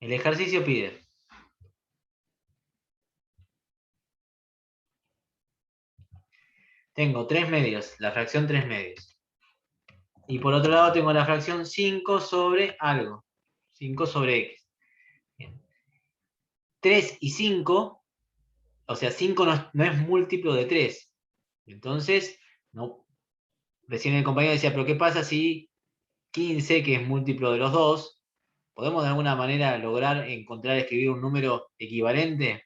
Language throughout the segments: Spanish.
El ejercicio pide. Tengo 3 medios, la fracción 3 medios. Y por otro lado tengo la fracción 5 sobre algo. 5 sobre x. Bien. 3 y 5, o sea, 5 no es múltiplo de 3. Entonces, no. Recién el compañero decía, pero ¿qué pasa si 15, que es múltiplo de los dos, podemos de alguna manera lograr encontrar, escribir un número equivalente?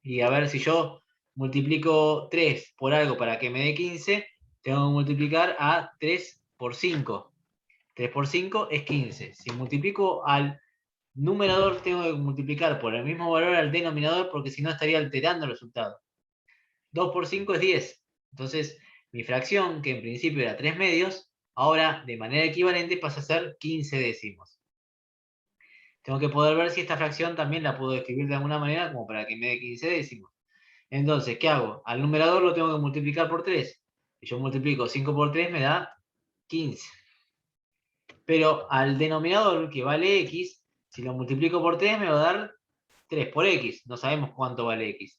Y a ver, si yo multiplico 3 por algo para que me dé 15, tengo que multiplicar a 3 por 5. 3 por 5 es 15. Si multiplico al numerador, tengo que multiplicar por el mismo valor al denominador, porque si no estaría alterando el resultado. 2 por 5 es 10. Entonces, mi fracción, que en principio era 3 medios, ahora de manera equivalente pasa a ser 15 décimos. Tengo que poder ver si esta fracción también la puedo escribir de alguna manera como para que me dé 15 décimos. Entonces, ¿qué hago? Al numerador lo tengo que multiplicar por 3. Si yo multiplico 5 por 3 me da 15. Pero al denominador, que vale x, si lo multiplico por 3 me va a dar 3 por x. No sabemos cuánto vale x.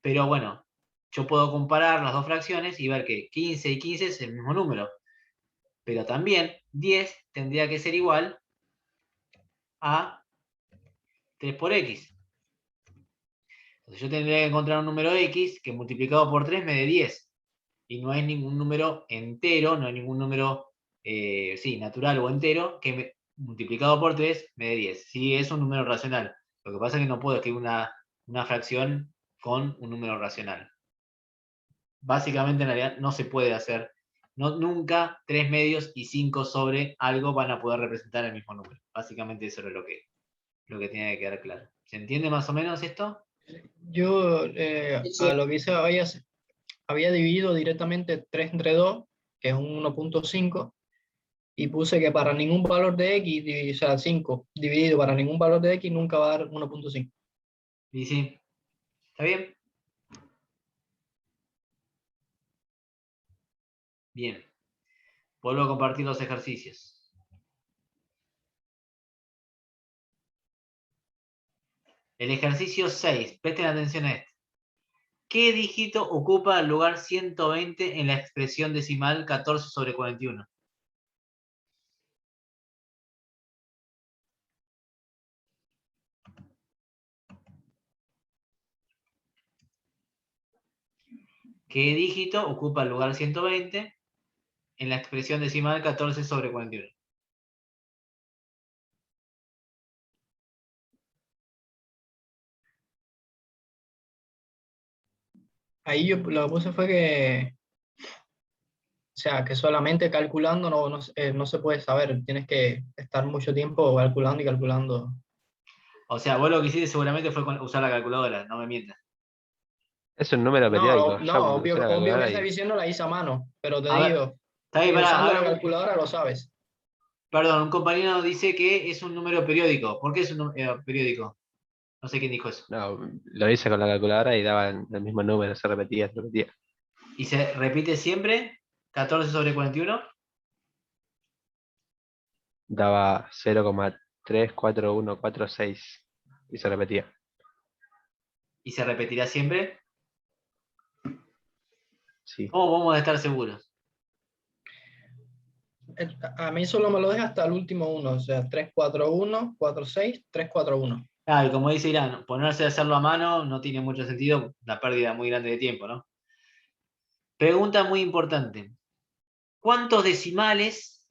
Pero bueno, yo puedo comparar las dos fracciones y ver que 15 y 15 es el mismo número. Pero también 10 tendría que ser igual a 3 por x. Entonces yo tendría que encontrar un número x que multiplicado por 3 me dé 10. Y no hay ningún número entero, no hay ningún número natural o entero que multiplicado por 3 me dé 10. Sí, es un número racional. Lo que pasa es que no puedo escribir una fracción con un número racional. Básicamente, en realidad, no se puede hacer. Nunca 3 medios y 5 sobre algo van a poder representar el mismo número. Básicamente eso es lo que tiene que quedar claro. ¿Se entiende más o menos esto? Yo a lo que hice había dividido directamente 3 entre 2, que es un 1.5, y puse que para ningún valor de x, o sea, 5 dividido para ningún valor de x nunca va a dar 1.5. Y sí. ¿Está bien? Bien. Vuelvo a compartir los ejercicios. El ejercicio 6. Presten atención a esto. ¿Qué dígito ocupa el lugar 120 en la expresión decimal 14 sobre 41? ¿Qué dígito ocupa el lugar 120 en la expresión decimal 14 sobre 41? Ahí yo lo que puse fue que, o sea, que solamente calculando no se puede saber, tienes que estar mucho tiempo calculando y calculando. O sea, vos lo que hiciste seguramente fue usar la calculadora, no me mientas. Es un número No, periódico. Yo no, usé la obvio que calculadora esa y visión no la hice a mano, pero te A ver, digo, está bien, que pará, usando a la ver, calculadora lo sabes. perdón, un compañero dice que es un número periódico. ¿Por qué es un periódico? No sé quién dijo eso. no, lo hice con la calculadora y daba el mismo número, se repetía, se repetía. ¿Y se repite siempre? ¿14 sobre 41? Daba 0,34146 y se repetía. ¿Y se repetirá siempre? Sí. ¿Cómo vamos a estar seguros? A mí solo me lo deja hasta el último uno, o sea, 341, 46, 341. Claro, y como dice Irán, ponerse a hacerlo a mano no tiene mucho sentido, una pérdida muy grande de tiempo, ¿no? Pregunta muy importante. ¿Cuántos decimales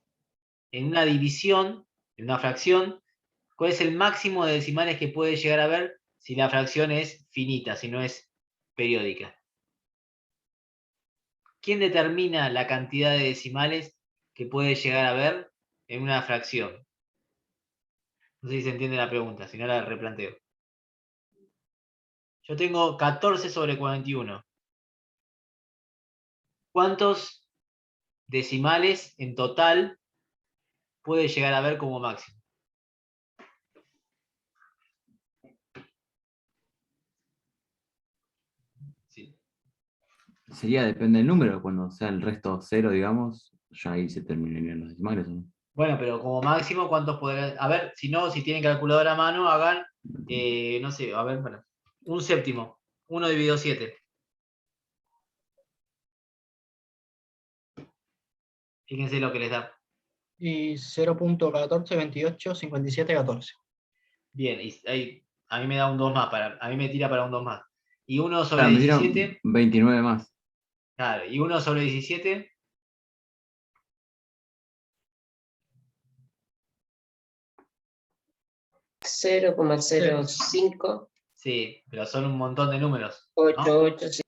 en una división, en una fracción, cuál es el máximo de decimales que puede llegar a haber si la fracción es finita, si no es periódica? ¿Quién determina la cantidad de decimales que puede llegar a haber en una fracción? No sé si se entiende la pregunta, si no la replanteo. Yo tengo 14 sobre 41. ¿Cuántos decimales en total puede llegar a haber como máximo? Sí. Sería, depende del número, cuando sea el resto cero, digamos, ya ahí se terminarían los decimales, ¿no? Bueno, pero como máximo, ¿cuántos podrán? A ver, si no, si tienen calculadora a mano, hagan No sé, a ver, bueno, un séptimo. 1 dividido 7. Fíjense lo que les da. Y 0.14285714. Bien, y ahí, a mí me da un 2 más, a mí me tira para un 2 más. Y 1 sobre Claro, me dieron 17, 29 más. claro, y 1 sobre 17, 0,0588. sí, pero son un montón de números, ¿no? Sí.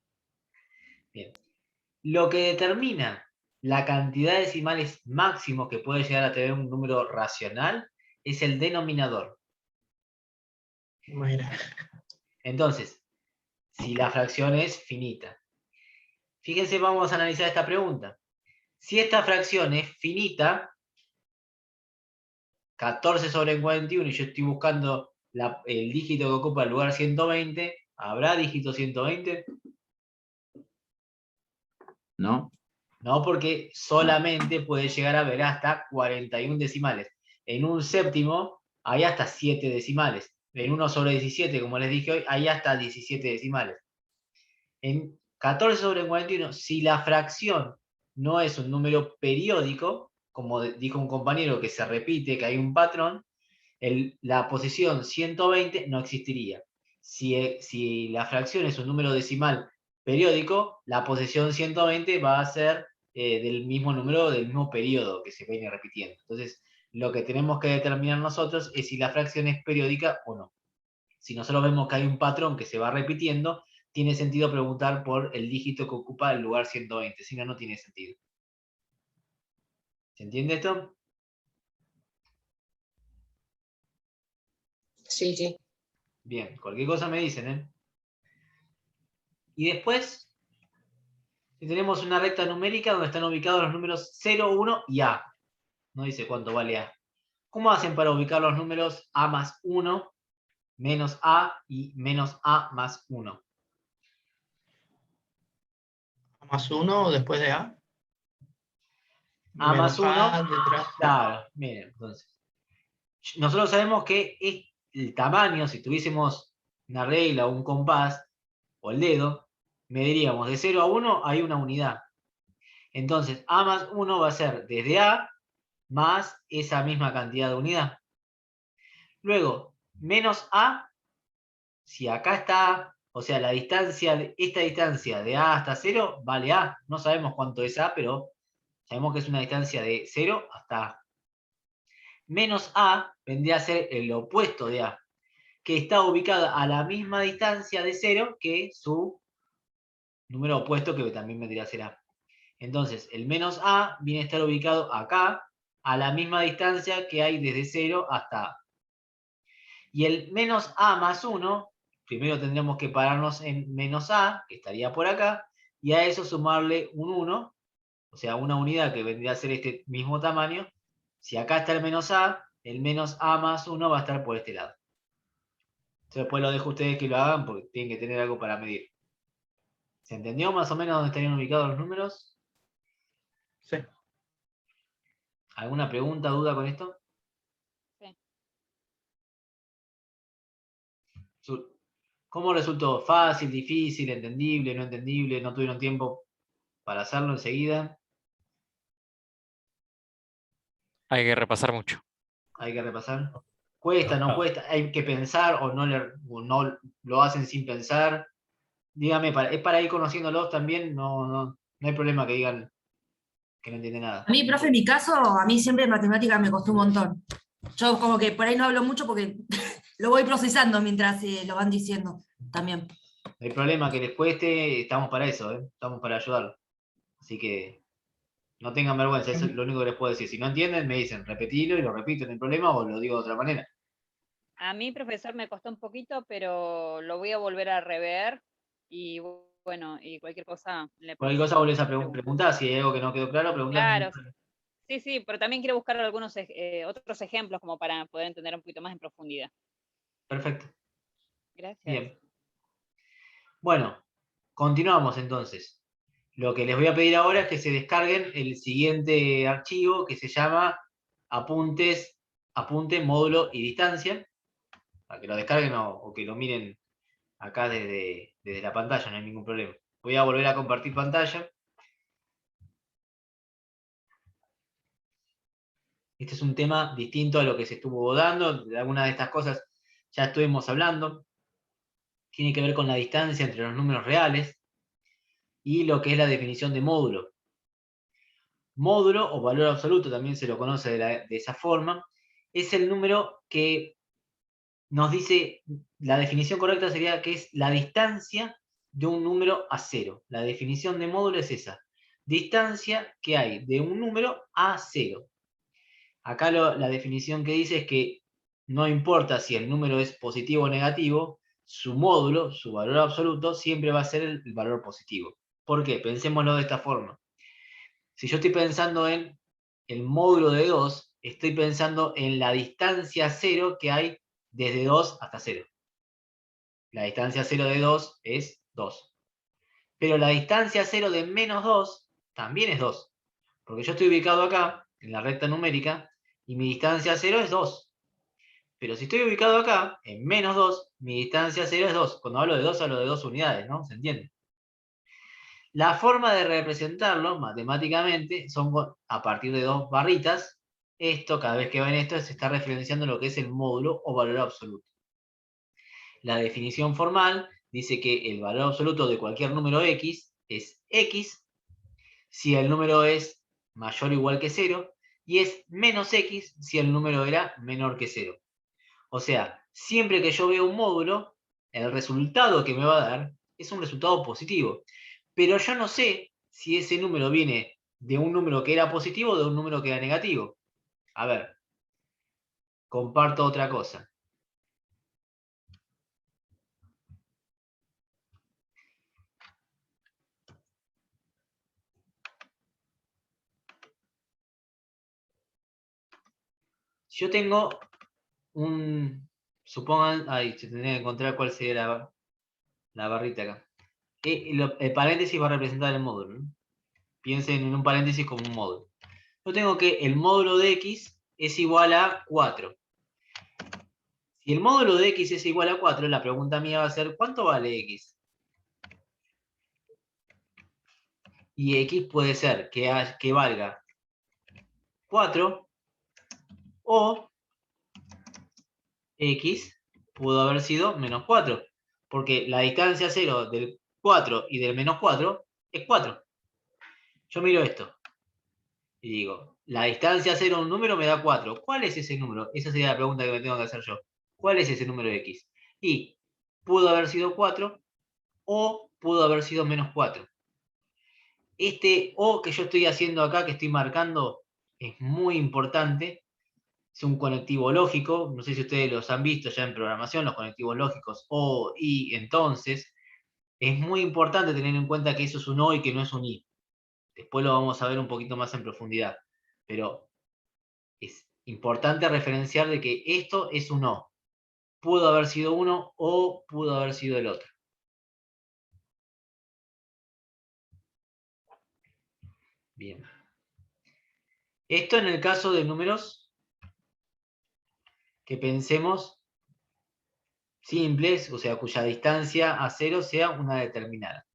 Bien. Lo que determina la cantidad de decimales máximo que puede llegar a tener un número racional es el denominador. Imagina. Entonces, si la fracción es finita. Fíjense, vamos a analizar esta pregunta. Si esta fracción es finita, 14 sobre 41, y yo estoy buscando el dígito que ocupa el lugar 120, ¿habrá dígito 120? ¿No? No, porque solamente puede llegar a haber hasta 41 decimales. En un séptimo hay hasta 7 decimales. En 1 sobre 17, como les dije hoy, hay hasta 17 decimales. En 14 sobre 41, si la fracción no es un número periódico, como dijo un compañero que se repite, que hay un patrón, la posición 120 no existiría. Si la fracción es un número decimal periódico, la posición 120 va a ser del mismo número, del mismo periodo que se viene repitiendo. Entonces, lo que tenemos que determinar nosotros es si la fracción es periódica o no. Si nosotros vemos que hay un patrón que se va repitiendo, tiene sentido preguntar por el dígito que ocupa el lugar 120, si no, no tiene sentido. ¿Se entiende esto? Sí, sí. Bien, cualquier cosa me dicen, ¿eh? Y después, si tenemos una recta numérica donde están ubicados los números 0, 1 y A. No dice cuánto vale A. ¿Cómo hacen para ubicar los números A más 1, menos A y menos A más 1? Más 1 después de A. A más Menos 1, A detrás. claro, miren, entonces. Nosotros sabemos que el tamaño, si tuviésemos una regla o un compás, o el dedo, mediríamos de 0 a 1 hay una unidad. Entonces, A más 1 va a ser desde A más esa misma cantidad de unidad. Luego, menos A, si acá está A, o sea, esta distancia de A hasta 0 vale A. No sabemos cuánto es A, pero sabemos que es una distancia de 0 hasta A. Menos A vendría a ser el opuesto de A, que está ubicada a la misma distancia de 0 que su número opuesto, que también vendría a ser A. Entonces, el menos A viene a estar ubicado acá, a la misma distancia que hay desde 0 hasta A. Y el menos A más 1, primero tendríamos que pararnos en menos A, que estaría por acá, y a eso sumarle un 1, o sea, una unidad que vendría a ser este mismo tamaño. Si acá está el menos A más 1 va a estar por este lado. Entonces, después lo dejo a ustedes que lo hagan porque tienen que tener algo para medir. ¿Se entendió más o menos dónde estarían ubicados los números? Sí. ¿Alguna pregunta, duda con esto? ¿Cómo resultó? ¿Fácil, difícil, entendible, no entendible? ¿No tuvieron tiempo para hacerlo enseguida? Hay que repasar mucho. Hay que repasar. ¿Cuesta, no cuesta? ¿Hay que pensar o no lo hacen sin pensar? Dígame, es para ir conociéndolos también, no hay problema que digan que no entienden nada. A mí, profe, en mi caso, a mí siempre matemática me costó un montón. Yo como que por ahí no hablo mucho porque lo voy procesando mientras lo van diciendo también. No hay problema que les cueste, estamos para eso, estamos para ayudarlos. Así que no tengan vergüenza, eso es lo único que les puedo decir. Si no entienden, me dicen, repetilo y lo repito, no hay problema, o lo digo de otra manera. A mí, profesor, me costó un poquito, pero lo voy a volver a rever y bueno, y cualquier cosa le puedo Cualquier cosa volvés a preguntar. preguntar, si hay algo que no quedó claro, preguntame. Claro, sí, sí, pero también quiero buscar algunos otros ejemplos como para poder entender un poquito más en profundidad. Perfecto. Gracias. Bien. Bueno, continuamos entonces. Lo que les voy a pedir ahora es que se descarguen el siguiente archivo que se llama apunte, módulo y distancia. Para que lo descarguen o que lo miren acá desde la pantalla, no hay ningún problema. Voy a volver a compartir pantalla. Este es un tema distinto a lo que se estuvo dando. De algunas de estas cosas ya estuvimos hablando. Tiene que ver con la distancia entre los números reales y lo que es la definición de módulo. Módulo o valor absoluto, también se lo conoce de esa forma, es el número que nos dice, la definición correcta sería que es la distancia de un número a cero. La definición de módulo es esa. Distancia que hay de un número a cero. Acá la definición que dice es que no importa si el número es positivo o negativo, su módulo, su valor absoluto, siempre va a ser el valor positivo. ¿Por qué? Pensémoslo de esta forma. Si yo estoy pensando en el módulo de 2, estoy pensando en la distancia cero que hay desde 2 hasta 0. La distancia 0 de 2 es 2. Pero la distancia 0 de menos 2 también es 2. Porque yo estoy ubicado acá, en la recta numérica, y mi distancia 0 es 2. Pero si estoy ubicado acá, en menos 2, mi distancia 0 es 2. Cuando hablo de 2, hablo de 2 unidades, ¿no? ¿Se entiende? La forma de representarlo matemáticamente son a partir de 2 barritas. Esto, cada vez que ven esto, se está referenciando lo que es el módulo o valor absoluto. La definición formal dice que el valor absoluto de cualquier número x es x si el número es mayor o igual que 0 y es menos x si el número era menor que 0. O sea, siempre que yo veo un módulo, el resultado que me va a dar es un resultado positivo. Pero yo no sé si ese número viene de un número que era positivo o de un número que era negativo. A ver, comparto otra cosa. Si yo tengo supongan, ahí, se tendría que encontrar cuál sería la barrita acá. El paréntesis va a representar el módulo, ¿no? Piensen en un paréntesis como un módulo. Yo tengo que el módulo de x es igual a 4. Si el módulo de x es igual a 4, la pregunta mía va a ser, ¿cuánto vale x? Y x puede ser que valga 4 o x pudo haber sido menos 4. Porque la distancia 0 del 4 y del menos 4 es 4. Yo miro esto y digo, la distancia 0 de un número me da 4. ¿Cuál es ese número? Esa sería la pregunta que me tengo que hacer yo. ¿Cuál es ese número de x? Y pudo haber sido 4 o pudo haber sido menos 4. Este o que yo estoy haciendo acá, que estoy marcando, es muy importante. Es un conectivo lógico. No sé si ustedes los han visto ya en programación, los conectivos lógicos o, y, entonces. Es muy importante tener en cuenta que eso es un o y que no es un i. Después lo vamos a ver un poquito más en profundidad. Pero es importante referenciar de que esto es un o. Pudo haber sido uno o pudo haber sido el otro. Bien. Esto en el caso de números que pensemos simples, o sea, cuya distancia a 0 sea una determinada.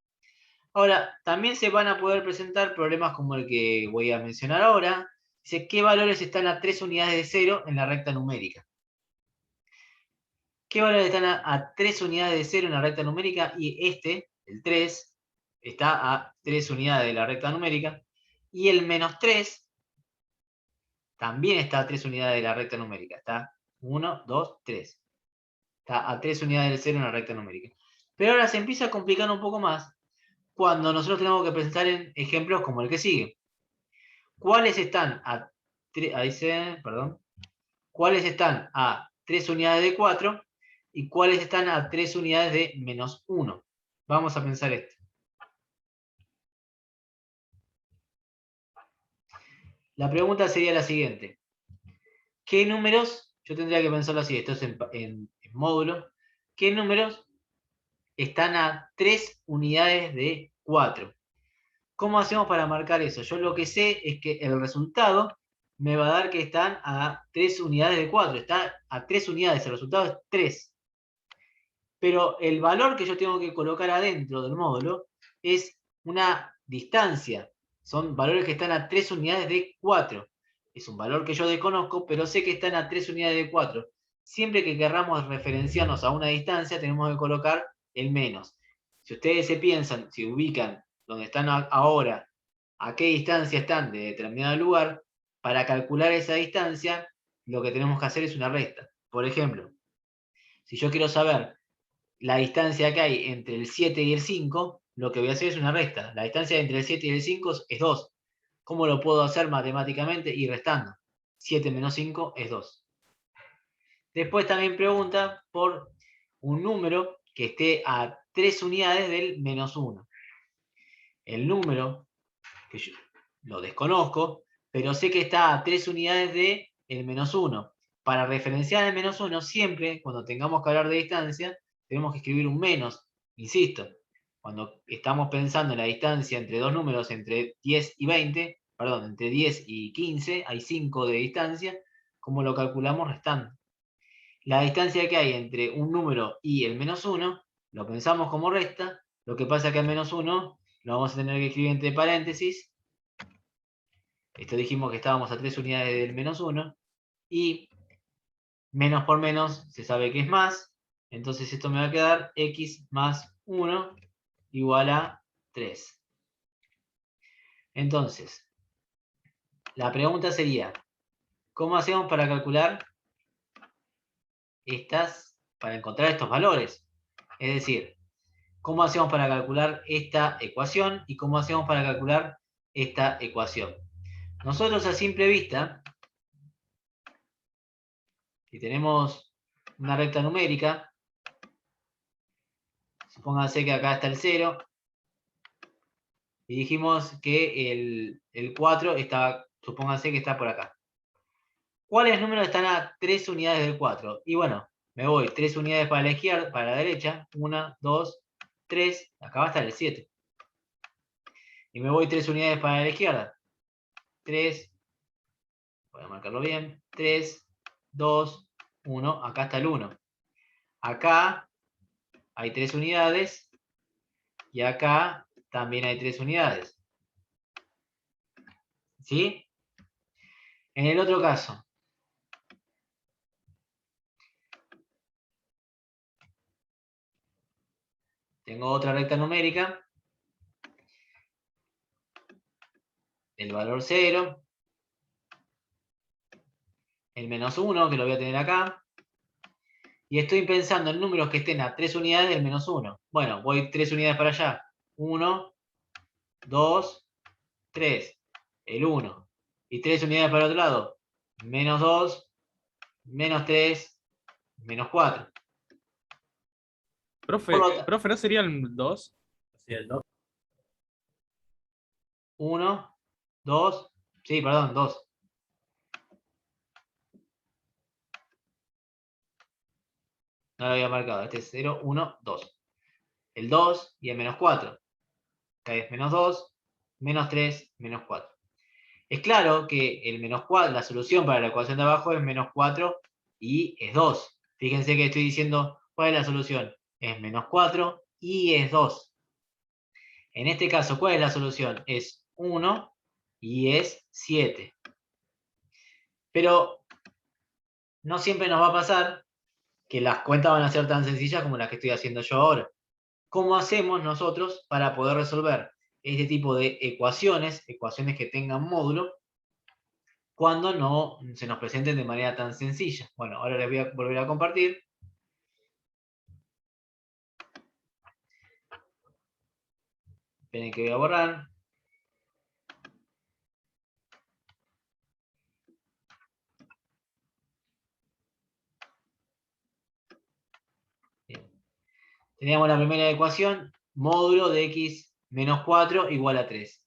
Ahora, también se van a poder presentar problemas como el que voy a mencionar ahora. Dice, ¿qué valores están a 3 unidades de 0 en la recta numérica? ¿Qué valores están a 3 unidades de 0 en la recta numérica? Y este, el 3, está a 3 unidades de la recta numérica. Y el menos 3 también está a 3 unidades de la recta numérica. Está 1, 2, 3. Está a 3 unidades del 0 en la recta numérica. Pero ahora se empieza a complicar un poco más cuando nosotros tenemos que presentar en ejemplos como el que sigue. ¿Cuáles están a 3 unidades de 4 y cuáles están a 3 unidades de menos 1? Vamos a pensar esto. La pregunta sería la siguiente. ¿Qué números, yo tendría que pensarlo así, esto es en módulo, qué números están a 3 unidades de 4? ¿Cómo hacemos para marcar eso? Yo lo que sé es que el resultado me va a dar que están a 3 unidades de 4. Está a 3 unidades, el resultado es 3. Pero el valor que yo tengo que colocar adentro del módulo es una distancia. Son valores que están a 3 unidades de 4. Es un valor que yo desconozco, pero sé que están a 3 unidades de 4. Siempre que querramos referenciarnos a una distancia, tenemos que colocar el menos. Si ustedes se piensan, si ubican donde están ahora, a qué distancia están de determinado lugar, para calcular esa distancia, lo que tenemos que hacer es una resta. Por ejemplo, si yo quiero saber la distancia que hay entre el 7 y el 5, lo que voy a hacer es una resta. La distancia entre el 7 y el 5 es 2. ¿Cómo lo puedo hacer matemáticamente? Y restando. 7 menos 5 es 2. Después también pregunta por un número que esté a 3 unidades del menos 1. El número, que yo lo desconozco, pero sé que está a 3 unidades del menos 1. Para referenciar el menos 1, siempre, cuando tengamos que hablar de distancia, tenemos que escribir un menos. Insisto, cuando estamos pensando en la distancia entre dos números, entre 10 y 20, perdón, entre 10 y 15, hay 5 de distancia, ¿cómo lo calculamos? Restando. La distancia que hay entre un número y el menos 1, lo pensamos como resta, lo que pasa es que el menos 1 lo vamos a tener que escribir entre paréntesis. Esto dijimos que estábamos a 3 unidades del menos 1, y menos por menos se sabe que es más, entonces esto me va a quedar x más 1 igual a 3. Entonces, la pregunta sería, ¿cómo hacemos para calcular para encontrar estos valores? Es decir, ¿cómo hacemos para calcular esta ecuación y cómo hacemos para calcular esta ecuación? Nosotros a simple vista, si tenemos una recta numérica, supónganse que acá está el 0, y dijimos que el 4 está, supónganse que está por acá. ¿Cuáles números están a 3 unidades del 4? Y bueno, me voy 3 unidades para la izquierda, para la derecha, 1, 2, 3, acá va a estar el 7. Y me voy 3 unidades para la izquierda, 3, voy a marcarlo bien, 3, 2, 1, acá está el 1. Acá hay 3 unidades, y acá también hay 3 unidades. ¿Sí? En el otro caso, tengo otra recta numérica, el valor 0, el menos 1, que lo voy a tener acá, y estoy pensando en números que estén a 3 unidades del menos 1. Bueno, voy 3 unidades para allá. 1, 2, 3. El 1. Y 3 unidades para el otro lado. Menos 2, menos 3, menos 4. Profe, ¿no sería el 2? Sí, el 2. 1, 2, sí, perdón, 2. No lo había marcado. Este es 0, 1, 2. El 2 y el menos 4. Acá es menos 2, menos 3, menos 4. Es claro que el menos 4, la solución para la ecuación de abajo es menos 4 y es 2. Fíjense que estoy diciendo, ¿cuál es la solución? Es menos 4 y es 2. En este caso, ¿cuál es la solución? Es 1 y es 7. Pero no siempre nos va a pasar que las cuentas van a ser tan sencillas como las que estoy haciendo yo ahora. ¿Cómo hacemos nosotros para poder resolver este tipo de ecuaciones que tengan módulo, cuando no se nos presenten de manera tan sencilla? Bueno, ahora les voy a volver a compartir. Esperen que voy a borrar. Bien. Teníamos la primera ecuación, módulo de x menos 4 igual a 3.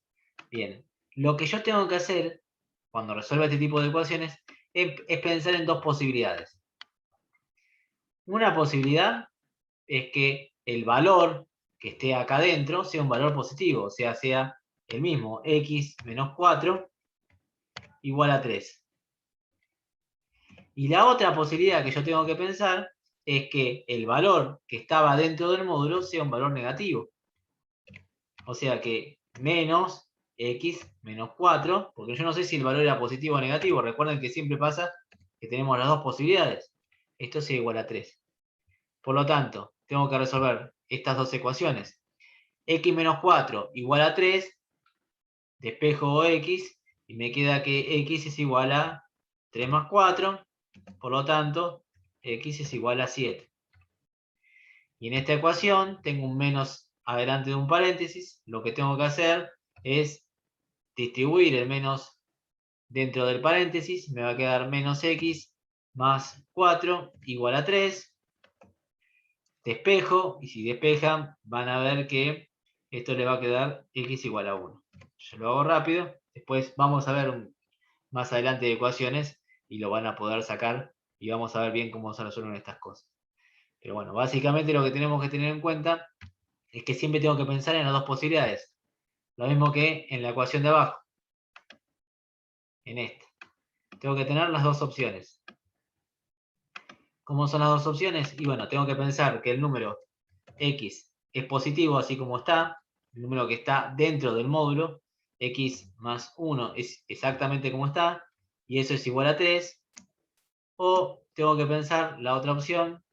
Bien, lo que yo tengo que hacer cuando resuelva este tipo de ecuaciones es pensar en dos posibilidades. Una posibilidad es que el valor que esté acá adentro sea un valor positivo, o sea el mismo, x menos 4 igual a 3. Y la otra posibilidad que yo tengo que pensar es que el valor que estaba dentro del módulo sea un valor negativo. O sea que menos x menos 4, porque yo no sé si el valor era positivo o negativo. Recuerden que siempre pasa que tenemos las dos posibilidades. Esto sea igual a 3. Por lo tanto, tengo que resolver estas dos ecuaciones. X menos 4 igual a 3, despejo x, y me queda que x es igual a 3 más 4, por lo tanto, x es igual a 7. Y en esta ecuación tengo un menos adelante de un paréntesis. Lo que tengo que hacer es distribuir el menos dentro del paréntesis. Me va a quedar menos x más 4 igual a 3. Despejo, y si despejan, van a ver que esto le va a quedar x igual a 1. Yo lo hago rápido. Después vamos a ver más adelante de ecuaciones y lo van a poder sacar y vamos a ver bien cómo se resuelven estas cosas. Pero bueno, básicamente lo que tenemos que tener en cuenta es que siempre tengo que pensar en las dos posibilidades. Lo mismo que en la ecuación de abajo. En esta. Tengo que tener las dos opciones. ¿Cómo son las dos opciones? Y bueno, tengo que pensar que el número x es positivo así como está. El número que está dentro del módulo. X más 1 es exactamente como está. Y eso es igual a 3. O tengo que pensar la otra opción.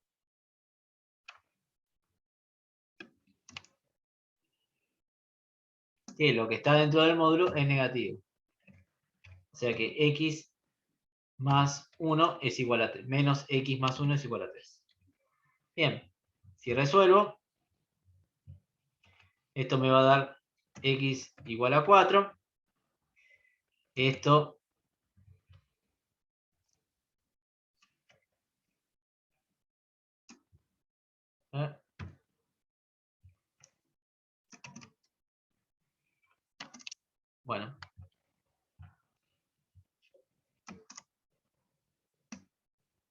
Que lo que está dentro del módulo es negativo. O sea que x más 1 es igual a 3. Menos x más 1 es igual a 3. Bien. Si resuelvo, esto me va a dar x igual a 4. Esto bueno.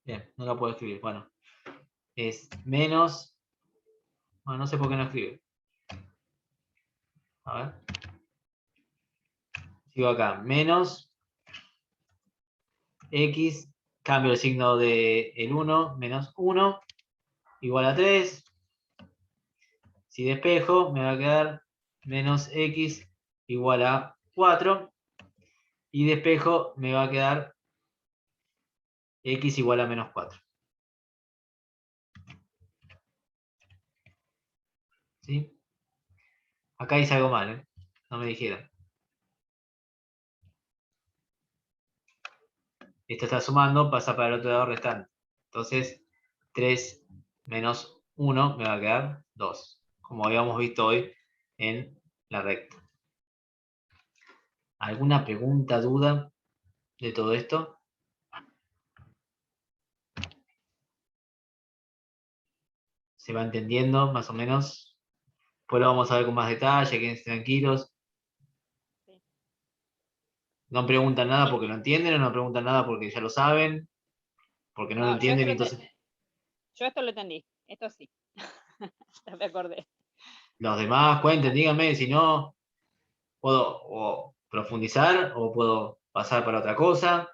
Bien, no lo puedo escribir. Bueno, es menos... Bueno, no sé por qué no escribe. A ver. Sigo acá. Menos x, cambio el signo del 1, menos 1, igual a 3. Si despejo, me va a quedar menos x igual a 4. Y despejo, me va a quedar x igual a menos 4. ¿Sí? Acá hice algo mal, ¿eh? No me dijeron. Esto está sumando, pasa para el otro lado restante. Entonces, 3 menos 1 me va a quedar 2. Como habíamos visto hoy en la recta. ¿Alguna pregunta, duda de todo esto? ¿Se va entendiendo más o menos? Después lo vamos a ver con más detalle, quédense tranquilos. Sí. No preguntan nada porque lo entienden, o no preguntan nada porque ya lo saben, porque no lo No, entienden y entonces yo esto lo entendí. Esto sí. Ya me acordé. los demás cuenten, díganme, si no, puedo o profundizar o puedo pasar para otra cosa.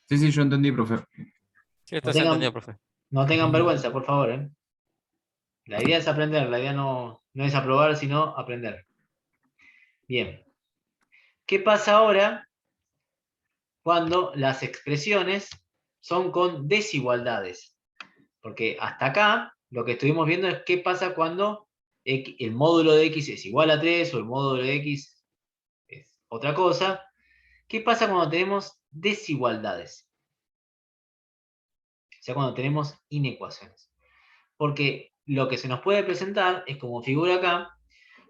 Sí, sí, yo entendí, profe. Sí, No esto se entendió, tengan, profe. no tengan vergüenza, por favor, ¿eh? La idea es aprender, la idea no es aprobar, sino aprender. Bien. ¿Qué pasa ahora cuando las expresiones son con desigualdades? Porque hasta acá lo que estuvimos viendo es qué pasa cuando el módulo de x es igual a 3 o el módulo de x es otra cosa. ¿Qué pasa cuando tenemos desigualdades? O sea, cuando tenemos inecuaciones. Porque lo que se nos puede presentar es, como figura acá,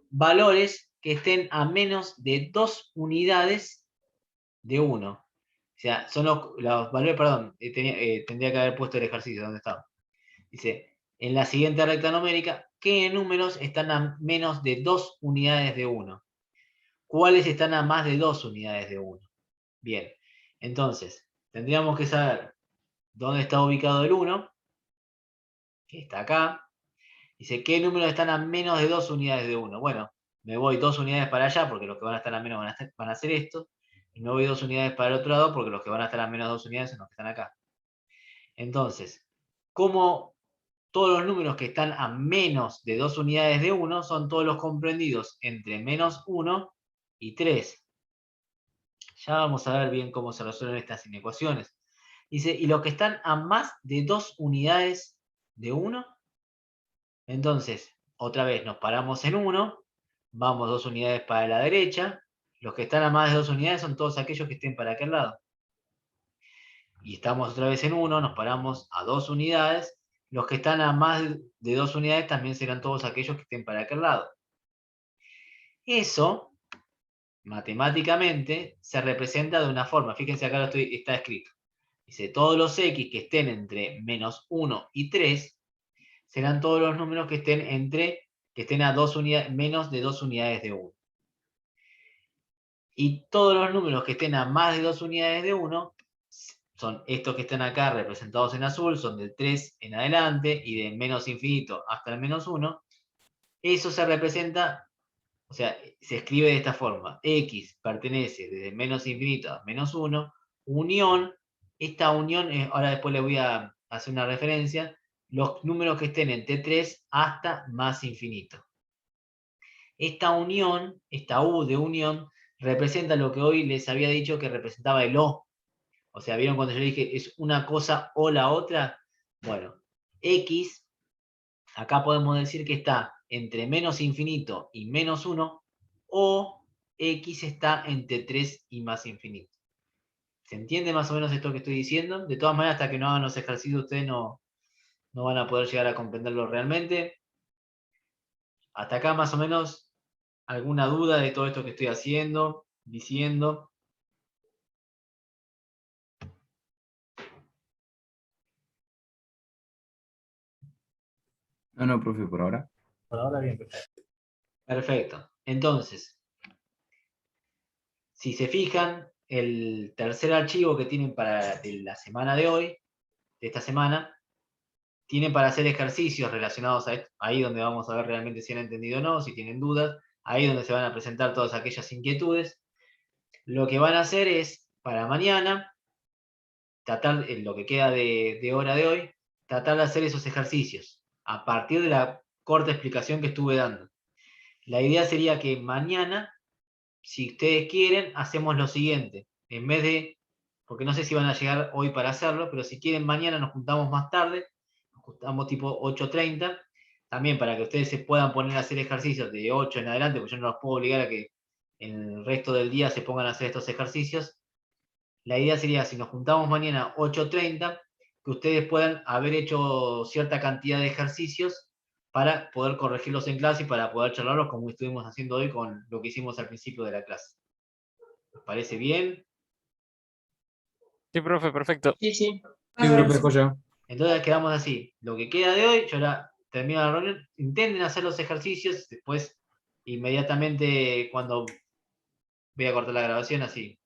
valores que estén a menos de 2 unidades de 1. O sea, son los valores, perdón, tendría que haber puesto el ejercicio donde estaba. Dice, en la siguiente recta numérica, ¿qué números están a menos de 2 unidades de 1? ¿Cuáles están a más de 2 unidades de 1? Bien, entonces, tendríamos que saber dónde está ubicado el 1, que está acá. Dice, ¿qué números están a menos de 2 unidades de 1? Bueno, me voy 2 unidades para allá, porque los que van a estar a menos van a ser estos. Y no voy 2 unidades para el otro lado porque los que van a estar a menos 2 unidades son los que están acá. Entonces, como todos los números que están a menos de 2 unidades de 1 son todos los comprendidos entre menos 1 y 3. Ya vamos a ver bien cómo se resuelven estas inecuaciones. Dice, y los que están a más de 2 unidades de 1, entonces, otra vez nos paramos en 1, vamos 2 unidades para la derecha, los que están a más de 2 unidades son todos aquellos que estén para aquel lado. Y estamos otra vez en 1, nos paramos a 2 unidades, los que están a más de 2 unidades también serán todos aquellos que estén para aquel lado. Eso, matemáticamente, se representa de una forma, fíjense acá está escrito. Dice, todos los x que estén entre menos 1 y 3 serán todos los números que estén a 2 unidades, menos de 2 unidades de 1. Y todos los números que estén a más de 2 unidades de 1 son estos que están acá representados en azul, son de 3 en adelante y de menos infinito hasta el menos 1. Eso se representa, o sea, se escribe de esta forma. X pertenece desde menos infinito a menos 1, unión, esta unión, ahora después le voy a hacer una referencia, los números que estén entre 3 hasta más infinito. Esta unión, esta U de unión, representa lo que hoy les había dicho que representaba el O. O sea, ¿vieron cuando yo dije es una cosa o la otra? Bueno, X, acá podemos decir que está entre menos infinito y menos 1, o X está entre 3 y más infinito. ¿Se entiende más o menos esto que estoy diciendo? De todas maneras, hasta que no hagan los ejercicios, ustedes no van a poder llegar a comprenderlo realmente. Hasta acá más o menos, ¿alguna duda de todo esto que estoy haciendo, diciendo? No, profe, por ahora. Por ahora bien, perfecto. Perfecto. Entonces, si se fijan, el tercer archivo que tienen para la semana de hoy, de esta semana, tienen para hacer ejercicios relacionados a esto, ahí donde vamos a ver realmente si han entendido o no, si tienen dudas, ahí donde se van a presentar todas aquellas inquietudes. Lo que van a hacer es, para mañana, tratar, en lo que queda de hora de hoy, tratar de hacer esos ejercicios, a partir de la corta explicación que estuve dando. La idea sería que mañana, si ustedes quieren, hacemos lo siguiente. En vez de, porque no sé si van a llegar hoy para hacerlo, pero si quieren mañana nos juntamos más tarde, nos juntamos tipo 8:30, también para que ustedes se puedan poner a hacer ejercicios de 8 en adelante, porque yo no los puedo obligar a que en el resto del día se pongan a hacer estos ejercicios. La idea sería, si nos juntamos mañana 8:30, que ustedes puedan haber hecho cierta cantidad de ejercicios para poder corregirlos en clase y para poder charlarlos como estuvimos haciendo hoy con lo que hicimos al principio de la clase. ¿Les parece bien? Sí, profe, perfecto. Sí, sí. Sí, profe, joya. Entonces quedamos así. Lo que queda de hoy, yo ahora termino la reunión, intenten hacer los ejercicios, después inmediatamente cuando voy a cortar la grabación, así